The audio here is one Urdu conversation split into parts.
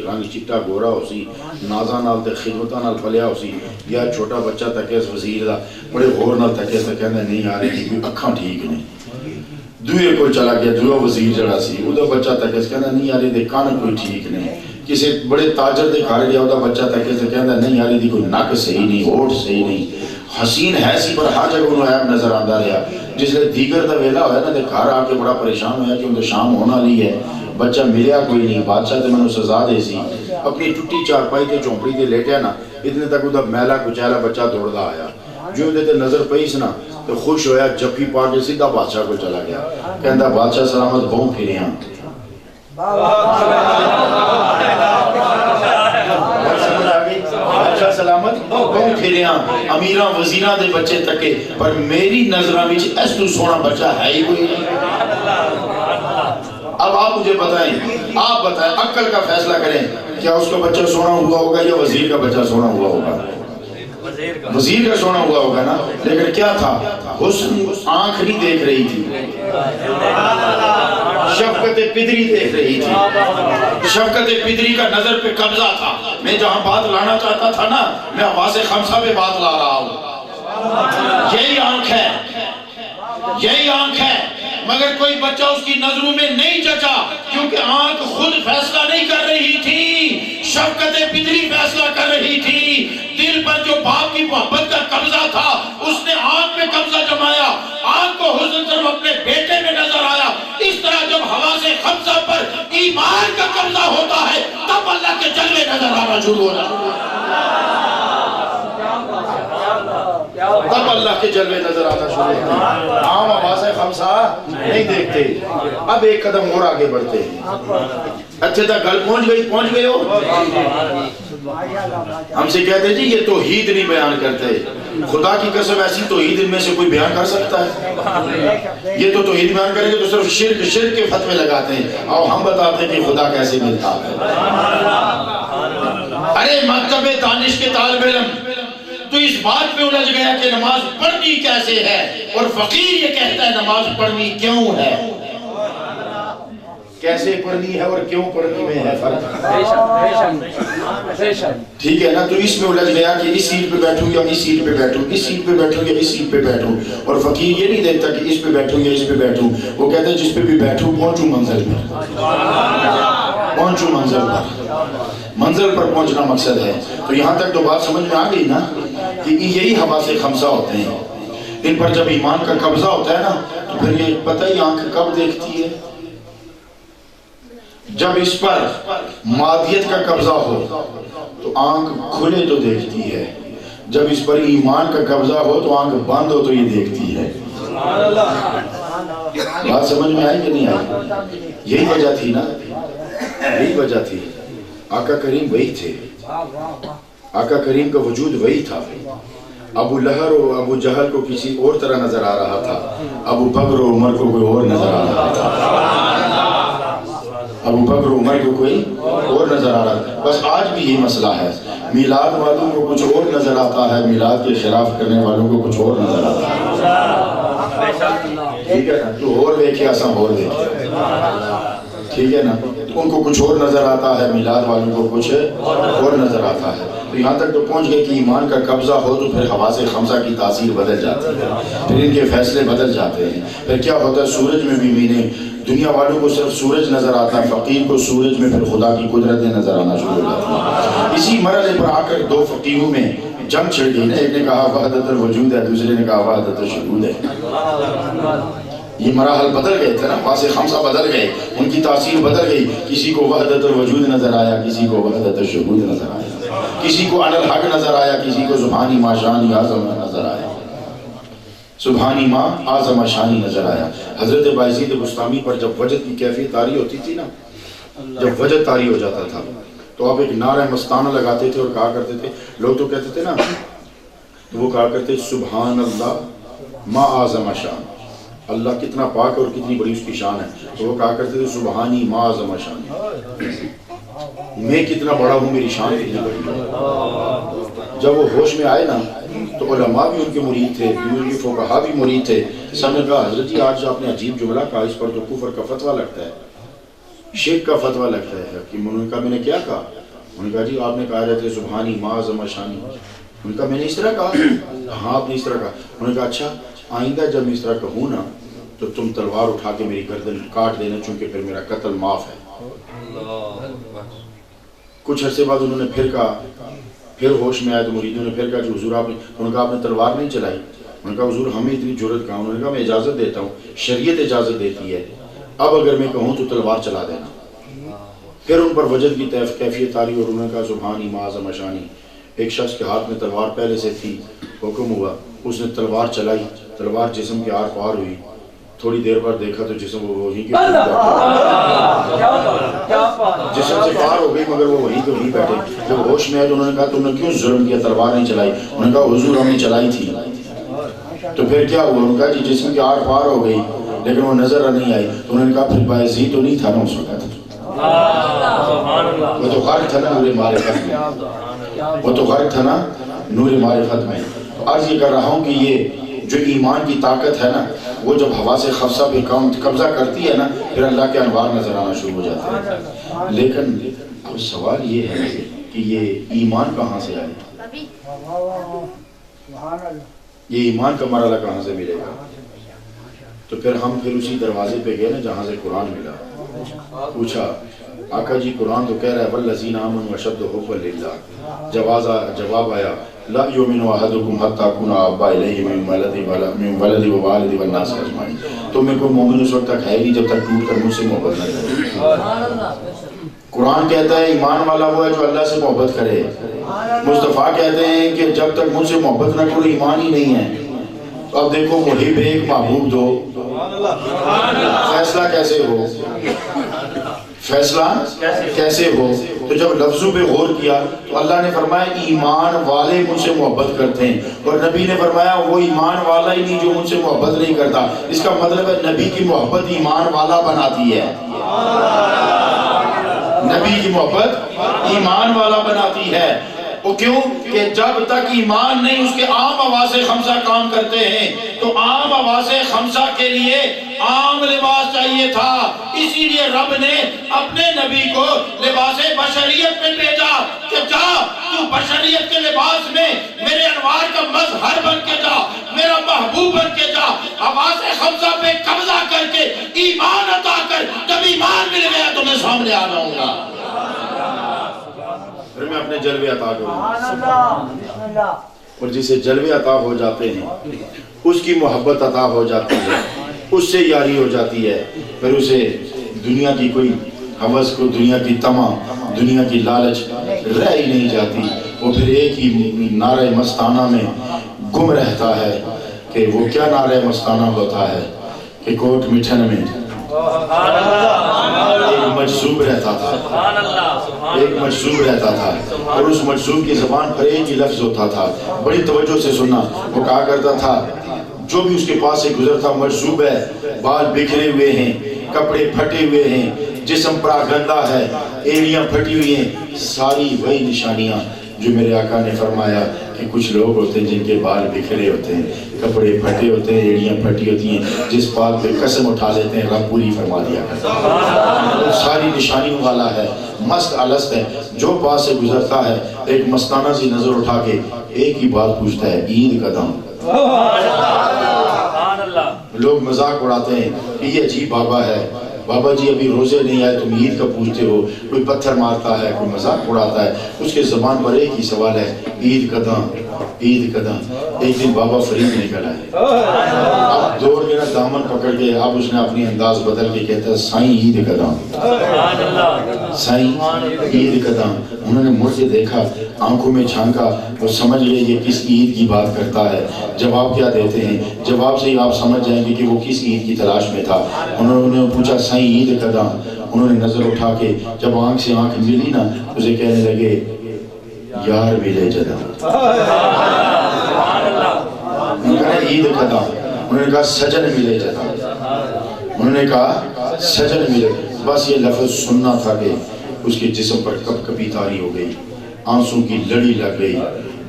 رنگ چٹا گورا ہو سی نازاں نال تے خدمتاں نال پلیا ہو سی یا چھوٹا بچہ تکے اس وزیر دا بڑے غور نال تکے تے کہندا نہیں یار دی کوئی اکھاں ٹھیک نہیں دوئے کو چلا گیا دوسرا وزیر جڑا سی او دا بچہ تکے کہندا نہیں یار دے کان کوئی ٹھیک نہیں کسی بڑے تاجر دے گھر گیا او دا بچہ تکے تے کہندا نہیں یار دی کوئی نک صحیح نہیں ہوٹھ صحیح نہیں حسین ہے سی پر ہر جگہ انہوں عیب نظر آندا رہا جس لئے دیگر دا ویلا ہویا نا تے گھر آ کے بڑا پریشان ہویا کہ ان شام ہونا لی ہے بچہ ملیا کوئی نہیں بادشاہ تے منو سزا دے سی اپنی ٹوٹی چارپائی تے چونپڑی تے لیٹیا نا اتنے تک دا میلا کچیلا بچہ دوڑدا آیا جو دے تے نظر پئی سی نا تو خوش ہویا جپی پا کے سیدھا بادشاہ کو چلا گیا کہندا بادشاہ سلامت بہوں پھرے ہیں بادشاہ سلامت بہوں پھرے ہیں امیراں وزیراں دے بچے تکے پر میری نظرہ وچ اس تو سونا بچہ ہے ہی کوئی اب آپ مجھے بتائیں آپ بتائیں عقل کا فیصلہ کریں کیا اس کا بچہ سونا ہوا ہوگا یا وزیر کا بچہ سونا ہوا ہوگا وزیر کا سونا ہوا ہوگا نا لیکن کیا تھا حسن آنکھ نہیں دیکھ رہی تھی شفقت پدری دیکھ رہی تھی شفقت پدری کا نظر پہ قبضہ تھا میں جہاں بات لانا چاہتا تھا نا میں حواس خمسہ پہ بات لا رہا ہوں یہی آنکھ ہے یہی آنکھ ہے مگر کوئی بچہ اس کی نظروں میں نہیں جچا کیونکہ آنکھ خود فیصلہ نہیں کر رہی تھی شفقت پدری فیصلہ کر رہی تھی دل پر جو باپ کی محبت کا قبضہ تھا اس نے آنکھ میں قبضہ جمایا آنکھ کو حسن صرف اپنے بیٹے میں نظر آیا اس طرح جب حواس خمسہ پر ایمان کا قبضہ ہوتا ہے تب اللہ کے جلوے نظر آنا شروع ہونا تب اللہ کے جلوے نظر آنا شروع ہوتے ہیں عام حواس خمسہ نہیں دیکھتے اب ایک قدم اور آگے بڑھتے ہیں اچھے تک گل پہنچ گئے ہو ہم سے کہتے ہیں جی یہ توحید نہیں بیان کرتے خدا کی قسم ایسی توحید ان میں سے کوئی بیان کر سکتا ہے یہ تو توحید بیان کریں گے تو صرف شرک کے فتوے لگاتے ہیں اور ہم بتاتے ہیں کہ خدا کیسے ملتا ہے ارے مکتب دانش کے طالب علم تو اس بات پہ الجھ گیا کہ نماز پڑھنی کیسے ہے اور فقیر یہ کہتا ہے نماز پڑھنی کیوں ہے کیسے پڑھنی ہے اور کیوں پڑھنی میں ہے فرق ٹھیک ہے نا تو اس میں الجھ گیا کہ اس سیٹ پہ بیٹھوں یا اس سیٹ پہ بیٹھوں اس سیٹ پہ بیٹھوں یا اس سیٹ پہ بیٹھوں اور فقیر یہ نہیں دیکھتا کہ اس پہ بیٹھوں یا اس پہ بیٹھوں وہ کہتا ہے جس پہ بھی بیٹھوں پہنچوں منزل پر پہنچوں منزل پر پہنچنا مقصد ہے تو یہاں تک تو بات سمجھ میں آ گئی نا کہ یہی حواس خمسہ ہوتے ہیں ان پر جب ایمان کا قبضہ ہوتا ہے نا تو پھر یہ پتہ ہی آنکھ کب دیکھتی ہے جب اس پر مادیت کا قبضہ ہو تو آنکھ کھلے تو دیکھتی ہے جب اس پر ایمان کا قبضہ ہو تو آنکھ بند ہو تو یہ دیکھتی ہے بات سمجھ میں آئی کہ نہیں آئی یہی وجہ تھی نا یہی وجہ تھی آقا کریم وہی تھے آقا کریم کا وجود وہی تھا ابو لہر اور ابو جہل کو کسی اور طرح نظر آ رہا تھا ابو بکر اور عمر کو کوئی اور نظر آ رہا تھا ابو بکر اور عمر کو کوئی اور نظر آ رہا تھا بس آج بھی یہ مسئلہ ہے میلاد والوں کو کچھ اور نظر آتا ہے میلاد کے خلاف کرنے والوں کو کچھ اور نظر آتا ہے ٹھیک ہے نا تو اور دیکھے ایسا اور دیکھے ٹھیک ہے نا ان کو کچھ اور نظر آتا ہے میلاد والوں کو کچھ اور نظر آتا ہے تو یہاں تک تو پہنچ گئے کہ ایمان کا قبضہ ہو تو پھر حواس خمسہ کی تاثیر بدل جاتی ہے پھر ان کے فیصلے بدل جاتے ہیں پھر کیا ہوتا ہے سورج میں بھی مینے دنیا والوں کو صرف سورج نظر آتا ہے فقیر کو سورج میں پھر خدا کی قدرتیں نظر آنا شروع ہو جاتی ہیں اسی مرحلے پر آ کر دو فقیروں میں جنگ چھڑ گئی نا ایک نے کہا وحدت الوجود ہے دوسرے نے کہا وحدت الشہود ہے یہ مراحل بدل گئے تھے نا حواس خمسہ بدل گئے ان کی تاثیر بدل گئی کسی کو وحدت الوجود نظر آیا کسی کو وحدت الشہود نظر آیا کسی کو علی الحق نظر آیا کسی کو سبحانی ما شانی اعظم نظر آیا سبحانی ما اعظم شانی نظر آیا حضرت بایزید بسطامی پر جب وجد کی کیفیت طاری ہوتی تھی نا جب وجد طاری ہو جاتا تھا تو آپ ایک نعرہ مستانہ لگاتے تھے اور کہا کرتے تھے لوگ تو کہتے تھے نا تو وہ کہا کرتے سبحان اللہ ما اعظم شان اللہ کتنا پاک اور کتنی بڑی اس کی شان ہے تو وہ کہا کرتے تھے سبحانی ما اعظم شان میں کتنا بڑا ہوں میری شان کتنی بڑی ہے جب وہ ہوش میں آئے نا تو علماء بھی ان کے مرید تھے ان کے فقہاء بھی مرید تھے سب نے کہا حضرت جی آج آپ نے عجیب جملہ کہا اس پر تو کفر کا فتویٰ لگتا ہے شرک کا فتویٰ لگتا ہے کہ انہوں نے کہا میں نے کیا کہا؟ انہوں نے کہا جی آپ نے کہا رہے تھے سبحانی معظم شانی. انہوں نے کہا میں نے اس طرح کہا؟ ہاں آپ نے اس طرح کہا. انہوں نے کہا اچھا آئندہ جب میں اس طرح کہوں نا تو تم تلوار اٹھا کے میری گردن کاٹ دینا چونکہ پھر میرا قتل معاف ہے. کچھ عرصے بعد انہوں نے پھر کہا, پھر ہوش میں آیا تو مریدوں نے پھر کہا کہ حضور آپ نے, انہوں نے کہا آپ نے تلوار نہیں چلائی. انہوں نے کہا حضور ہمیں اتنی جرت کہاں. انہوں نے کہا میں اجازت دیتا ہوں, شریعت اجازت دیتی ہے, اب اگر میں کہوں تو تلوار چلا دینا. پھر ان پر وجد کی کیفیت آ رہی اور انہوں نے کہا سبحانی معظم شانی. ایک شخص کے ہاتھ میں تلوار پہلے سے تھی, حکم ہوا, اس نے تلوار چلائی, تلوار جسم کے آر پار ہوئی. تھوڑی دیر بعد دیکھا تو جسم وہ وہیں کے جسم سے پار ہو گئی مگر وہ وہیں کے وہیں بیٹھے. جب ہوش میں آئے تو انہوں نے کہا تم نے کیوں ظلم کیا, تلوار نہیں چلائی؟ انہوں نے کہا حضور ہم نے چلائی تھی. تو پھر کیا ہوا؟ انہوں نے کہا جی جسم کی آر پار ہو گئی لیکن وہ نظر نہیں آئی. تو انہوں نے کہا پھر باعثی تو نہیں تھا نا اس وقت, وہ تو غرق تھا نا نور معرفت میں, وہ تو غرق تھا نا نور معرفت میں. عرض یہ کر رہا ہوں کہ یہ جو ایمان کی طاقت ہے نا وہ جب ہوا سے خفصہ پہ قبضہ کرتی ہے نا پھر اللہ کے انوار نظر آنا شروع ہو جاتے ہیں. لیکن اب سوال یہ ہے کہ یہ ایمان کہاں سے آئے, یہ ایمان کا مرحلہ کہاں سے ملے گا؟ تو پھر ہم اسی دروازے پہ گئے نا جہاں سے قرآن ملا. پوچھا آقا جی قرآن تو کہہ رہا ہے والذین آمنوا اشد حبا للہ. جواب آیا لا یؤمن احدکم حتی اکون احب الیہ من ولدی ووالدی والناس اجمعین. تم میں کوئی مومن اس وقت تک ہے نہیں جب تک ٹوٹ کر مجھ سے محبت نہ کرے. قرآن کہتا ہے ایمان والا وہ ہے جو اللہ سے محبت کرے. مصطفیٰ کہتے ہیں کہ جب تک مجھ سے محبت نہ کرو ایمان ہی نہیں ہے. تو اب دیکھو محب ایک محبوب دو, فیصلہ کیسے ہو, فیصلہ کیسے ہو؟ تو جب لفظوں پہ غور کیا تو اللہ نے فرمایا ایمان والے مجھ سے محبت کرتے ہیں, اور نبی نے فرمایا وہ ایمان والا ہی نہیں جو مجھ سے محبت نہیں کرتا. اس کا مطلب ہے نبی کی محبت ایمان والا بناتی ہے, نبی کی محبت ایمان والا بناتی ہے. وہ کیوں کہ جب تک ایمان نہیں اس کے عام آواز خمسہ کام کرتے ہیں تو عام آواز خمسہ کے لیے عام لباس چاہیے تھا. اسی لیے رب نے اپنے نبی کو لباس بشریت میں بھیجا کہ جا تو بشریت کے لباس میں میرے انوار کا مظہر بن کے جا, میرا محبوب بن کے جا. آواز خمسہ پہ قبضہ کر کے ایمان عطا کر, جب ایمان مل گیا تو میں سامنے آ جاؤں گا, پھر میں اپنے جلوے عطا کروں گا. اور جسے جلوے عطا ہو جاتے ہیں اس کی محبت عطا ہو جاتی ہے, اس سے یاری ہو جاتی ہے, پھر اسے دنیا کی کوئی حوث کو, دنیا کی طمع, دنیا کی لالچ رہ ہی نہیں جاتی. وہ پھر ایک ہی نعرہ مستانہ میں گم رہتا ہے کہ وہ کیا نعرہ مستانہ ہوتا ہے کہ کوٹ مٹھن میں ایک مجذوب رہتا تھا, ایک مجذوب رہتا تھا, اور اس مجذوب کی زبان پر ایک ہی لفظ ہوتا تھا. بڑی توجہ سے سننا, وہ کہا کرتا تھا جو بھی اس کے پاس سے گزرتا مجذوب ہے, بال بکھرے ہوئے ہیں, کپڑے پھٹے ہوئے ہیں, جسم پر گندا ہے, ایڑیاں پھٹی ہوئی ہیں, ساری وہی نشانیاں جو میرے آقا نے فرمایا کہ کچھ لوگ ہوتے ہیں جن کے بال بکھرے ہوتے ہیں, کپڑے پھٹے ہوتے ہیں, ایڑیاں پھٹی ہوتی ہیں, جس بات پہ قسم اٹھا لیتے ہیں رب پوری فرما دیا کرتا ہے. ساری نشانیوں والا ہے, مست الست ہے. جو پاس سے گزرتا ہے ایک مستانہ سی نظر اٹھا کے ایک ہی بات پوچھتا ہے عید کا دم. لوگ مذاق اڑاتے ہیں کہ یہ عجیب بابا ہے, بابا جی ابھی روزے نہیں آئے تم عید کا پوچھتے ہو. کوئی پتھر مارتا ہے, کوئی مذاق اڑاتا ہے, اس کے زبان پر ایک ہی سوال ہے عید کداں, عید کداں. ایک دن بابا فرید نکل آئے, اب دوڑ کے نا دامن پکڑ کے اب اس نے اپنی انداز بدل کے کہتا ہے سائیں عید کداں, سائیں عید کداں. انہوں نے مڑ کے دیکھا, آنکھوں میں جھانکا, وہ سمجھ گئے یہ کس عید کی بات کرتا ہے. جواب کیا دیتے ہیں, جواب سے ہی آپ سمجھ جائیں گے کہ وہ کس عید کی تلاش میں تھا. انہوں نے پوچھا سائیں عید کداں. انہوں نے نظر اٹھا کے جب آنکھ سے آنکھ ملی نا اسے کہنے لگے یار ملے جدا. انہوں نے کہا عید کداں, انہوں نے کہا سجن ملے جدا, انہوں نے کہا سجن ملے. بس یہ لفظ سننا تھا کہ اس کے جسم پر کپ کپی تاری ہو گئی, آنسوں کی لڑی لگ گئی,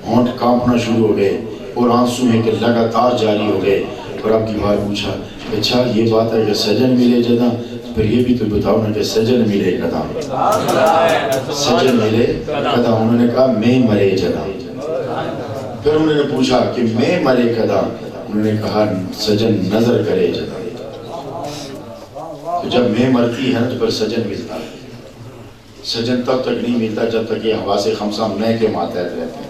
ہونٹ کانپنا شروع ہو گئے, اور آنسو ہیں کہ لگاتار جاری ہو گئے. اور اب کی بار پوچھا اچھا یہ بات ہے کہ سجن ملے جدا, پھر یہ بھی تو بتاؤ نا کہ سجن ملے کدا، سجن ملے کدا، انہوں نے کہا میں مرے جدا. پھر انہوں نے پوچھا کہ میں مرے کدا، انہوں نے کہا سجن نظر کرے جدا. تو جب میں مرتی ہے تو پھر سجن ملتا ہے. سجن تب تک نہیں ملتا جب تک یہ حواس خمسہ میں کے ماتحت رہتے ہیں.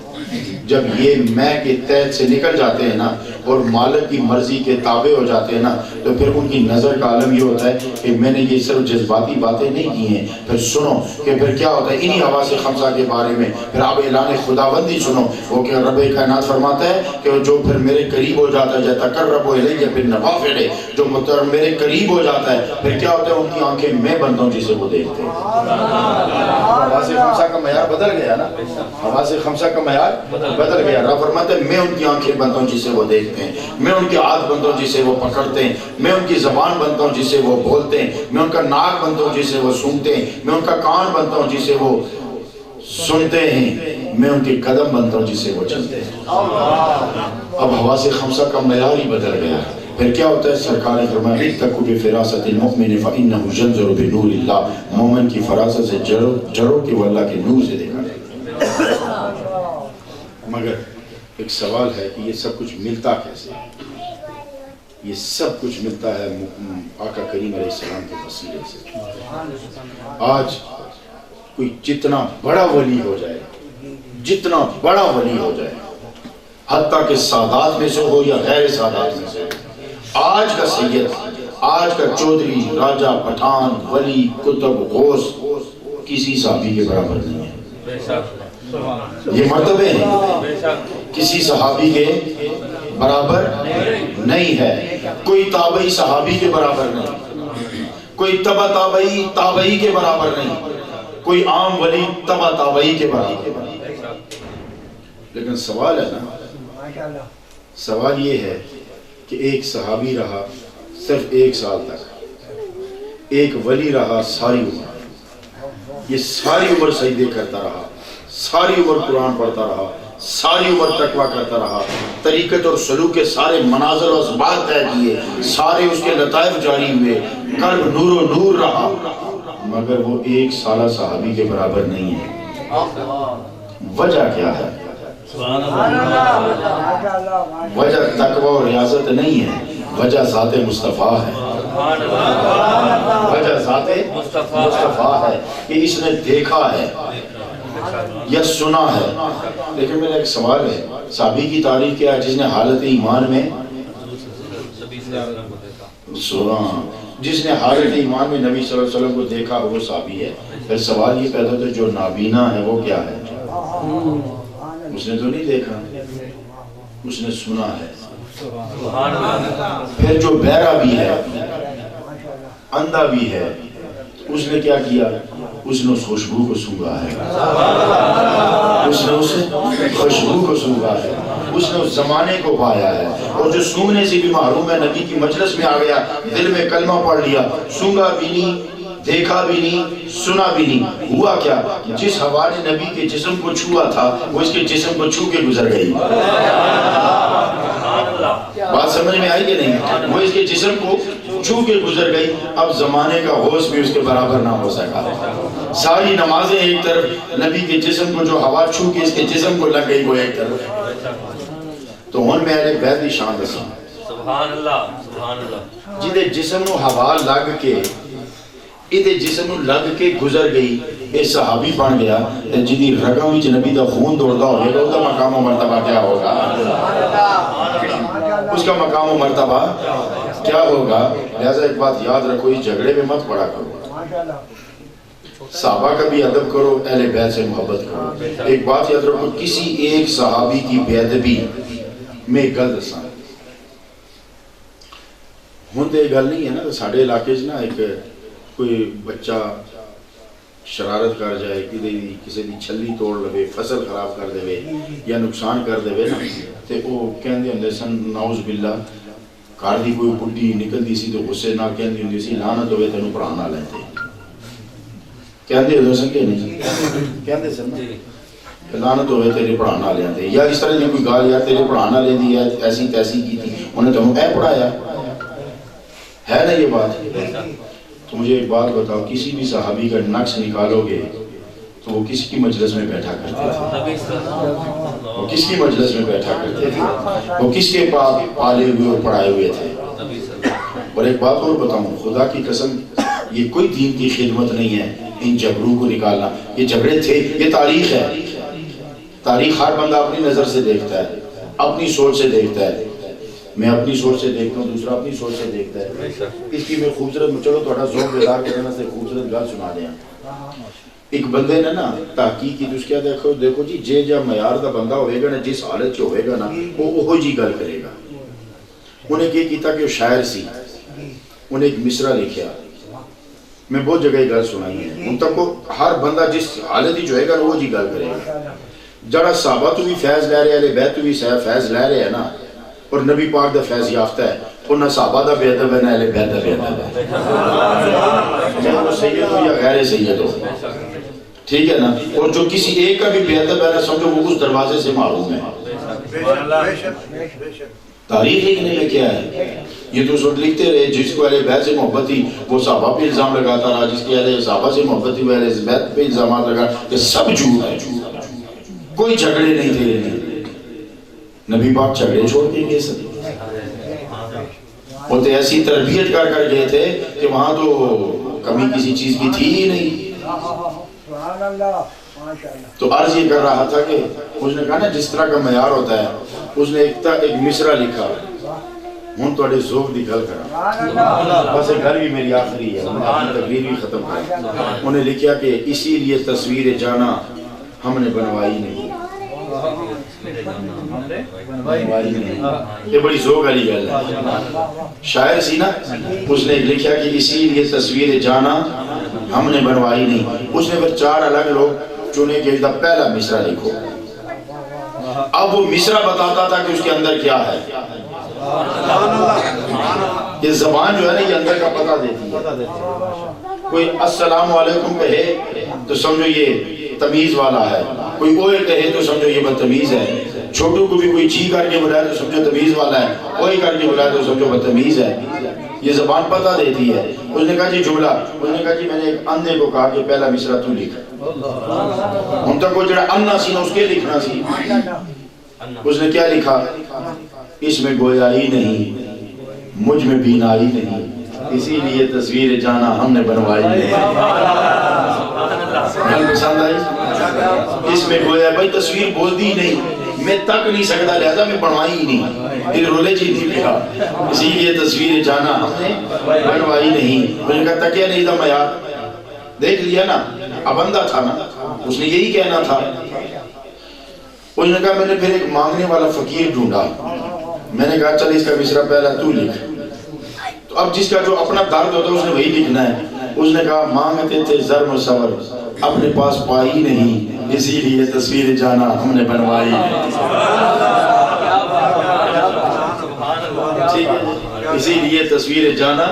جب یہ میں کے تحت سے نکل جاتے ہیں نا اور مالک کی مرضی کے تابع ہو جاتے ہیں نا تو پھر ان کی نظر کا عالم یہ ہوتا ہے کہ میں نے یہ صرف جذباتی باتیں نہیں کی ہیں. پھر سنو کہ پھر کیا ہوتا ہے انہی حواس خمسہ کے بارے میں. پھر آپ اعلان خداوندی سنو، وہ کہ رب کائنات فرماتا ہے کہ جو پھر میرے قریب ہو جاتا ہے تقرب الیہ بالنوافل، جو میرے قریب ہو جاتا ہے پھر کیا ہوتا ہے ان کی آنکھیں میں بنتا ہوں جسے وہ دیکھتے ہیں. حواس خمسہ کا معیار بدل گیا نا، حواس خمسہ کا معیار بدل گیا. رب فرماتا ہے میں ان کی آنکھیں بنتا ہوں جسے وہ دیکھتے ہیں، میں ان کے ہاتھ بنتا ہوں جسے وہ پکڑتے ہیں، میں ان کی زبان بنتا ہوں جسے وہ بولتے ہیں، میں ان کا ناک بنتا ہوں جسے وہ سونگتے ہیں، میں ان کا کان بنتا ہوں جسے وہ سنتے ہیں، میں ان کے قدم بنتا ہوں جسے وہ چلتے ہیں. اب حواس خمسہ کا معیار ہی بدل گیا. پھر کیا ہوتا ہے؟ سرکار نے فرمایا اتقوا بفراست المؤمن فانه ينظر بنور اللہ، مومن کی فراست سے جڑو کہ وہ اللہ کے نور سے دیکھا جائے. مگر ایک سوال ہے کہ یہ سب کچھ ملتا کیسے؟ یہ سب کچھ ملتا ہے آقا کریم علیہ السلام کے وسیلے سے. آج کوئی جتنا بڑا ولی ہو جائے، جتنا بڑا ولی ہو جائے، حتیٰ کہ سادات میں سے ہو یا غیر سادات میں سے ہو، آج کا سید، آج کا چودھری، راجہ، پٹھان، ولی، کتب، غوث کسی صحابی کے برابر نہیں ہے. یہ مرتبے ہیں کسی صحابی کے برابر نہیں ہے. کوئی تابعی صحابی کے برابر نہیں، کوئی تبع تابعی تابعی کے برابر نہیں، کوئی عام ولی تبع تابعی کے برابر. لیکن سوال ہے نا، سوال یہ ہے کہ ایک صحابی رہا صرف 1 سال تک، ایک ولی رہا ساری عمر. یہ ساری عمر سجدے کرتا رہا، ساری عمر قرآن پڑھتا رہا، ساری عمر تقویٰ کرتا رہا، طریقت اور سلوک کے سارے مناظر و اسباب طے کیے، سارے اس کے لطائف جاری ہوئے، قلب نور و نور رہا، مگر وہ 1 سالہ صحابی کے برابر نہیں ہے. وجہ کیا ہے؟ وجہ تقویٰ و ریاضت نہیں ہے، وجہ ذات مصطفیٰ ہے. وجہ ذات مصطفیٰ ہے کہ اس نے دیکھا ہے یا سنا ہے. لیکن میرا ایک سوال ہے، صحابی کی تعریف کیا ہے؟ جس نے حالت ایمان میں سنا، جس نے حالت ایمان میں نبی صلی اللہ علیہ وسلم کو دیکھا وہ صحابی ہے. پھر سوال یہ پیدا ہوتا ہے جو نابینا ہے وہ کیا ہے؟ اس نے تو نہیں دیکھا، اس نے سنا ہے. پھر جو بہرا بھی ہے، اندھا بھی ہے، اس نے کیا کیا؟ اس نے اس خوشبو کو سونگا ہے، اس نے اس خوشبو کو سونگا ہے، اس نے اس زمانے کو پایا ہے. اور جو سونگنے سے بھی محروم ہے، نبی کی مجلس میں آ گیا، دل میں کلمہ پڑھ لیا، سونگا بھی نہیں، دیکھا بھی نہیں، سنا بھی نہیں. ہوا کیا؟ جس ہوا نے نبی کے جسم کو چھوا تھا وہ اس کے جسم کو چھو کے گزر گئی. بات سمجھ میں آئی کہ نہیں؟ وہ اس کے جسم کو چھو کے گزر گئی. اب زمانے کا ہوش بھی اس کے برابر نہ ہو سکا. ساری نمازیں ایک طرف، نبی کے جسم کو جو ہوا چھو کے اس کے جسم کو لگ گئی وہ ایک طرف. تو ان میں اہل بیت دی شان دسی، سبحان اللہ سبحان اللہ، جدے جسم نو ہوا لگ کے ادھے جسم نو لگ کے گزر گئی، اے صحابی بن گیا. جدی رگاں وچ نبی دا خون دوڑدا ہوئے گا، اس کا مقام و مرتبہ کیا ہوگا؟ اس کا مقام و مرتبہ کیا ہوگا؟ لہذا ایک بات یاد رکھو، اس جھگڑے میں مت پڑا کرو، صحابہ کا بھی ادب کرو، اہل بیت سے محبت کرو. ایک بات یاد رکھو، کسی ایک صحابی کی بے ادبی میں گل دساں ہوں تو یہ گل نہیں ہے نا. ساڈے علاقے نا ایک کوئی بچہ شرارت کر جائے، کسی دی چھلی توڑ لے، فصل خراب کر دے یا نقصان کر دے نا، تے وہ کہندے ہوندے سن نعوذ باللہ، گھر دی کوئی بڈھی نکلدی سی تو غصے نال کہندی ہوندی سی لعنت ہوے تینوں پڑھا نہ لیندے. کہندے ہوندے سن کہ نہیں؟ کہندے سن نا لعنت ہوے تیرے پڑھا نہ لیندے، یا اس طرح دی کوئی گال یار تیرے پڑھا نہ لیندی ہے، ایسی تیسی کی تھی انہیں تمہیں اے پڑھایا ہے نا. یہ بات تو مجھے ایک بات بتاؤ، کسی بھی صحابی کا نقص نکالو گے تو وہ کس کی مجلس میں بیٹھا کرتے تھے؟ وہ کس کی مجلس میں بیٹھا کرتے تھے؟ وہ کس کے پالے ہوئے اور پڑھائے ہوئے تھے؟ اور ایک بات اور بتاؤں، خدا کی قسم یہ کوئی دین کی خدمت نہیں ہے ان جھگڑوں کو نکالنا. یہ جھگڑے تھے، یہ تاریخ ہے. تاریخ ہر بندہ اپنی نظر سے دیکھتا ہے، اپنی سوچ سے دیکھتا ہے. میں اپنی سوچ سے دیکھتا ہوں، دوسرا اپنی سوچ سے دیکھتا ہے. اس کی میں خوبصورت، چلو تھوڑا ذوق بیدار کرنے سے خوبصورت گل سنا دیا. ایک بندے نے نا تحقیق کی، تو اس کیا دیکھو جی جے جا معیار دا بندہ ہوئے گا نا، جس حالت چ ہوئے گا نا، وہ جی گل کرے گا. انہیں کیا کیتا کہ وہ شاعر سی، انہیں ایک مصرع لکھیا. میں بہت جگہ گل سنائی ہے ان تک کو، ہر بندہ جس حالت ہی ہوئے گا وہ جی گل کرے گا. جڑا صحابہ تو بھی فیض لے رہے ہیں، بیت تو بھی فیض لے رہے ہیں نا، اور نبی پاک دا فیض یافتہ ہے، اور نہ صحابہ دا بے ادب ہے نہ اہل بیت دا بے ادب ہے. چاہے وہ سید ہو یا غیر سید ہو، ٹھیک ہے نا. اور جو کسی ایک کا بھی بے ادب ہے نا، سمجھو وہ اس دروازے سے معروم ہے. تاریخ لکھنے میں کیا ہے؟ یہ تو سب لکھتے رہے جس کو اہل بیت سے محبت تھی وہ صحابہ پہ الزام لگاتا رہا، جس کی اہل صحابہ سے محبت تھی وہ اہل بیت پہ الزامات لگا. یہ سب جھوٹ ہے، کوئی جھگڑے نہیں تھے. نبی پاک جھگڑے چھوڑ کے گئے سب، وہ تو ایسی تربیت کر کر گئے تھے کہ وہاں تو کمی کسی چیز کی تھی ہی نہیں. تو عرض یہ کر رہا تھا کہ اس نے کہا نا جس طرح کا معیار ہوتا ہے، اس نے ایک مصرع لکھا. ہوں تھوڑے ذوق دی گل کرا، بس گھر بھی میری آخری ہے، میں اپنی تقریر بھی ختم کر. انہیں لکھیا کہ اسی لیے تصویر جانا ہم نے بنوائی نہیں. یہ بڑی ذوق والی گل ہے. شاعر سی نا، اس نے لکھیا کہ اسی لیے تصویر جانا ہم نے بنوائی نہیں. اس نے پھر 4 الگ لوگ چنے کہ پہلا مصرع لکھو. اب وہ مصرع بتاتا تھا کہ اس کے اندر کیا ہے. یہ زبان جو ہے نا یہ اندر کا پتہ دیتی ہے. کوئی السلام علیکم کہے تو سمجھو یہ تمیز والا ہے، کوئی اوئے کہے تو سمجھو یہ بدتمیز ہے. چھوٹوں کو بھی کوئی چی کر کے بلائے تو سمجھو تمیز والا ہے، اوئے کر کے بلائے تو سمجھو بدتمیز ہے. یہ زبان پتہ دیتی ہے. اس نے کہا جی جملہ، اس نے کہا جی میں نے ایک اندھے کو کہا کہ پہلا مصرع تو لکھ. ہم تک وہ جڑا انا سی نا اس کے لکھنا سی. اس نے کیا لکھا؟ اس میں گویائی نہیں، مجھ میں بینائی نہیں، اسی لیے تصویر جانا ہم نے بنوائی نہیں. پسند آئی؟ اس میں گویا بھائی تصویر بول دی نہیں، میں تک نہیں سکتا لہذا میں بنوائی ہی نہیں. پھر رولے چیز نہیں لکھا اسی لیے تصویر جانا ہم نے بنوائی نہیں. مجھے کہتا کیا نہیں تھا معیار؟ دیکھ لیا نا، اب اندھا تھا نا، اس نے یہی کہنا تھا. اس نے کہا میں نے پھر ایک مانگنے والا فقیر ڈھونڈا. میں نے کہا چل اس کا مصرع پہلا تو لکھ. تو اب جس کا جو اپنا درد ہوتا ہے اس نے وہی لکھنا ہے. اس نے کہا مانگتے تھے زر مسور اپنے پاس پائی نہیں، اسی لیے تصویر جانا ہم نے بنوائی. اسی لیے تصویر جانا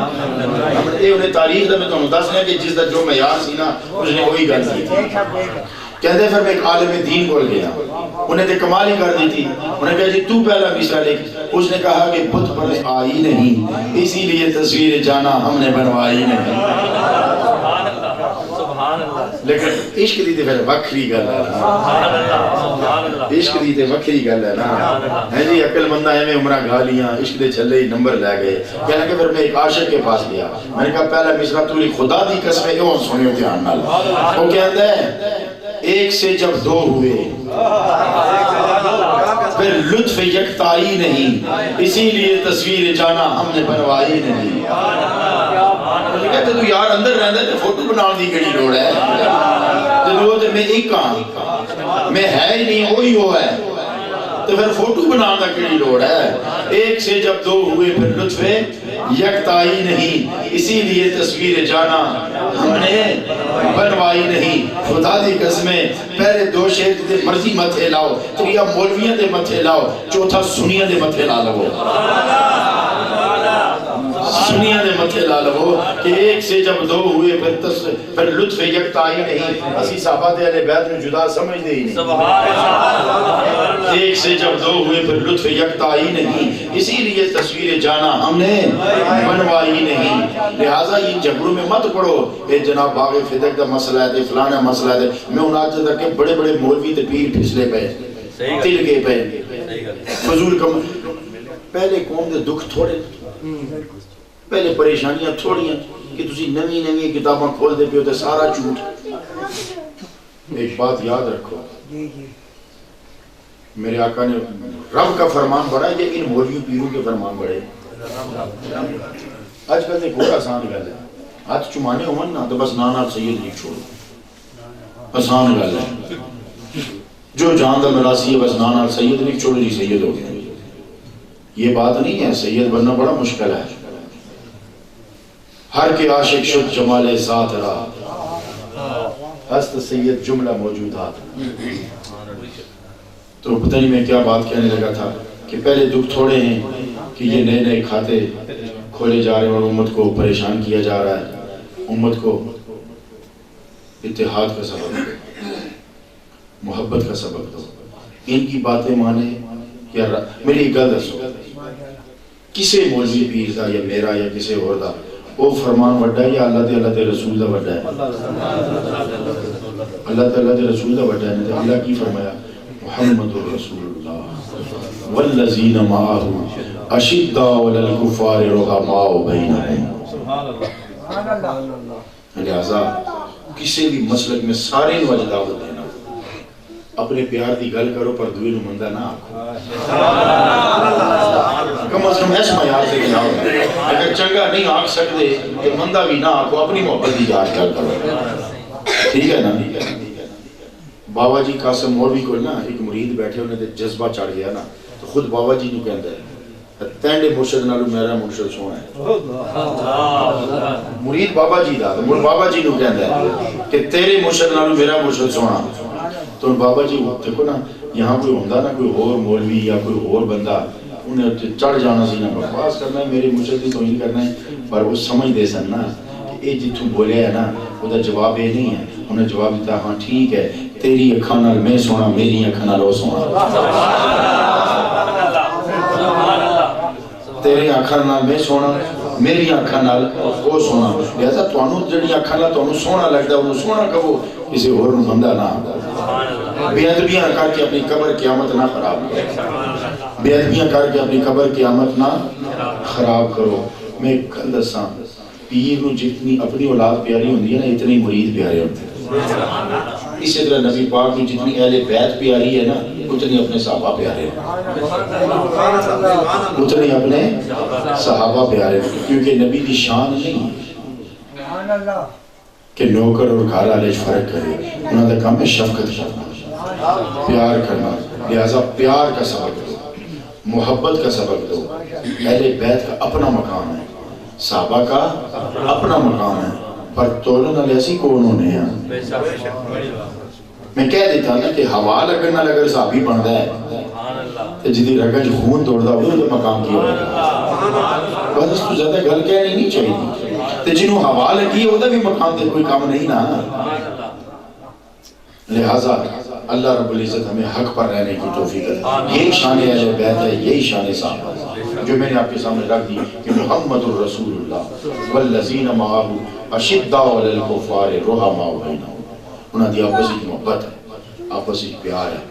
یہ انہیں تاریخ دا میں تو دس رہا کہ جس دا جو معیار سی نا اس نے وہی گل کی. کہتے پھر میں ایک عالم دین کو گیا، انہیں تے کمال ہی کر دی تھی. انہیں کہا جی تو پہلا مصرع لکھ. اس نے کہا کہ بت پرست آئی نہیں، اسی لیے تصویر جانا ہم نے بنوائی نہیں. لیکن عشق دی تے پھر وکری گل ہے، عشق دی تے وکری گل ہے نا. ہے جی عقل مندہ ہے میں عمرہ گھا لیاں، عشق دے چھلے ہی نمبر لے گئے. کہنا کہ پھر میں ایک عاشق کے پاس گیا. میں نے کہا پہلا مصرع تو لکھ. خدا دی قسم ایوں سنیو دھیان نال. وہ کہتا ہے ایک سے جب 2 ہوئے پھر لطف یکتائی نہیں، اسی لیے تصویر جانا ہم نے بنوائی نہیں. کہتے تو یار اندر رہندا ہے تو فوٹو بناؤں دی کیڑی لوڑ ہے؟ جدو تے میں ایک ہاں، میں ہے ہی نہیں وہی ہو ہے تو پھر فوٹو بنانا دا کیڑی لوڑ ہے؟ ایک سے جب 2 ہوئے پھر لطف یکتائی نہیں، اسی لیے تصویر جانا ہم نے بنوائی نہیں. خدا دی قسمیں پہلے 2 شیخ دے مرضی متھے لاؤ، تریا مولویاں دے متھے لاؤ، چوتھا سنیاں دے متھے لا لو. سنیا دے متھے لا لو کہ ایک سے جب دو ہوئے پھر لطف یکتا ہی نہیں. اسی صحابہ دے اہل بیت میں جدا سمجھ دے ہی نہیں. ایک سے جب دو ہوئے پھر لطف یکتا ہی نہیں. اسی لیے تصویر جانا ہم نے بنوائی نہیں. لہٰذا یہ جھگڑوں میں مت پڑو کہ جناب باغ فدق دا مسئلہ ہے فلانا مسئلہ ہے. میں ان آج تک کہ بڑے بڑے مولوی تے پیر پھسلے پہ تل گئے پہ فضول کم. پہلے قوم دے دکھ تھوڑے, پہلے پریشانیاں تھوڑی ہیں کہ تسی نوی نوی کتاباں کھول دے پہ ہوتے سارا جھوٹ. ایک بات یاد رکھو, میرے آقا نے رب کا فرمان بڑھا ہے کہ ان مولوی پیروں کے فرمان بڑھے. آج کل ایک اور آسان گل ہے, ہاتھ چمانے ہوں نا تو بس نانا سید لکھ چھوڑو, آسان گل ہے. جو جان دا مراسی ہے بس نانا سید لکھ چھوڑو جی سید ہو گیا. یہ بات نہیں ہے, سید بننا بڑا مشکل ہے. ہر کے عاشق شد جمال ذات را, ہست سید جملہ موجودات. تو پتہ نہیں میں کیا بات کہنے لگا تھا کہ پہلے دکھ تھوڑے ہیں کہ یہ نئے نئے کھاتے کھولے جا رہے ہیں اور امت کو پریشان کیا جا رہا ہے. امت کو اتحاد کا سبب دو, محبت کا سبب دو. ان کی باتیں مانے یا میری گل دسو کسے مولوی پیر دا یا میرا یا کسے اور دا وہ فرمان وڈا ہے یا اللہ دے رسول دا وڈا ہے؟ اللہ تعالیٰ دے رسول دا وڈا ہے. اللہ کی فرمایا محمد رسول اللہ والذین معاہ اشداء علی الکفار رحماء بینہم. لہذا کسی بھی مسلک میں سارے نواج دعوت دینا, اپنے پیار دی گل کرو پر دوئے نو مندہ نہ آکھو. کم از کم ایس معیار سے گلاؤ, اگر چنگا نہیں آکھ سکتے تو مندہ بھی نہ آکھو, اپنی محبت دی جاج گل کرو. ٹھیک ہے نا؟ بابا جی قاسم مولوی کو نا ایک مرید بیٹھے انہیں تے جذبہ چڑھ گیا نا تو خود بابا جی نو کہندا ہے تینڈے مرشد نالو میرا مرشد سونا ہے. مرید بابا جی دا تو بابا جی نو کہندا ہے کہ تیرے مرشد نالو میرا مرشد سونا. تو بابا جی دیکھو نا یہاں کوئی ہوندہ نا کوئی اور مولوی یا کوئی اور بندہ انہیں چڑھ جانا سی نا بکواس کرنا ہے میرے مرشد کی توہین کرنا ہے, پر وہ سمجھ دے سن نا کہ اے جتوں بولے ہے نا وہ دا جواب یہ نہیں ہے. انہیں جواب دیتا ہاں ٹھیک ہے تیری اکھاں نال میں سونا میری اکھاں نال وہ سونا, تیری اکھاں نال میں سونا میری اکھاں نال وہ سونا. لہذا تانوں جڑی اکھاں نال تانوں سونا لگدا ہے انہوں سونا کہو, کسی اور نوں بندہ نہ بے ادبیاں کر کے اپنی قبر قیامت نہ خراب کرو, بے ادبیاں کر کے اپنی قبر قیامت نہ خراب کرو. میں کل دساں پیر نو جتنی اپنی اولاد پیاری ہوندی ہے نا اتنی مرید پیارے ہوتے ہیں. اسی طرح نبی پاک میں جتنی اہل بیت پیاری ہے نا اتنی اپنے صحابہ پیارے ہیں, اتنی اپنے صحابہ پیارے ہیں. کیونکہ نبی دی شان نہیں کہ نوکر اور گھر والے فرق کرے, انہوں نے کام ہے شفقت کرنا, پیار کرنا. لہذا پیار کا سبق دو, محبت کا سبق دو. اہل بیت کا اپنا مقام ہے, صحابہ کا اپنا مقام ہے, پر تولن علیہ ایسی کو انہوں نے ہیں. میں کہہ دیتا نا کہ ہوا لگنا اگر صحابی بندہ ہے تو جدی رگج خون توڑ دا وہ تو مقام کیا ہوگا. بس اس کو زیادہ گل کہنی نہیں چاہیے, تو جنہوں ہوا لگی ہے وہ بھی مقام دے کوئی کام نہیں نا. لہٰذا اللہ رب العزت ہمیں حق پر رہنے کی توفیق ہے. یہی شان اہل بیت ہے, یہی شان صحابہ جو میں نے آپ کے سامنے رکھ دی کہ محمد الرسول اللہ والذین معاہ اشداء علی الکفار رحماء بینہم. انہاں دی آپس کی محبت ہے, آپس کی پیار ہے.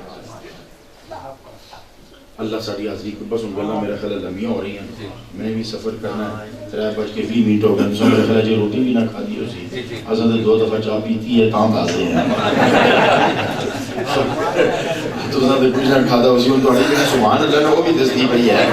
اللہ ساڑی حاضری کو بس ان گلہ میرا خیال لمیاں ہو رہی ہیں, میں بھی سفر کرنا ہے. 3:20 منٹ ہو گئے, میرا خیال ہے روٹی بھی نہ کھا دی اسی حضرت 2 دفعہ چاہ پیتی ہے تاں بھاسے ہیں. تو حضرت کچھ نہ کھا دا اسی ان تو سبحان اللہ وہ بھی دستی پڑی ہے.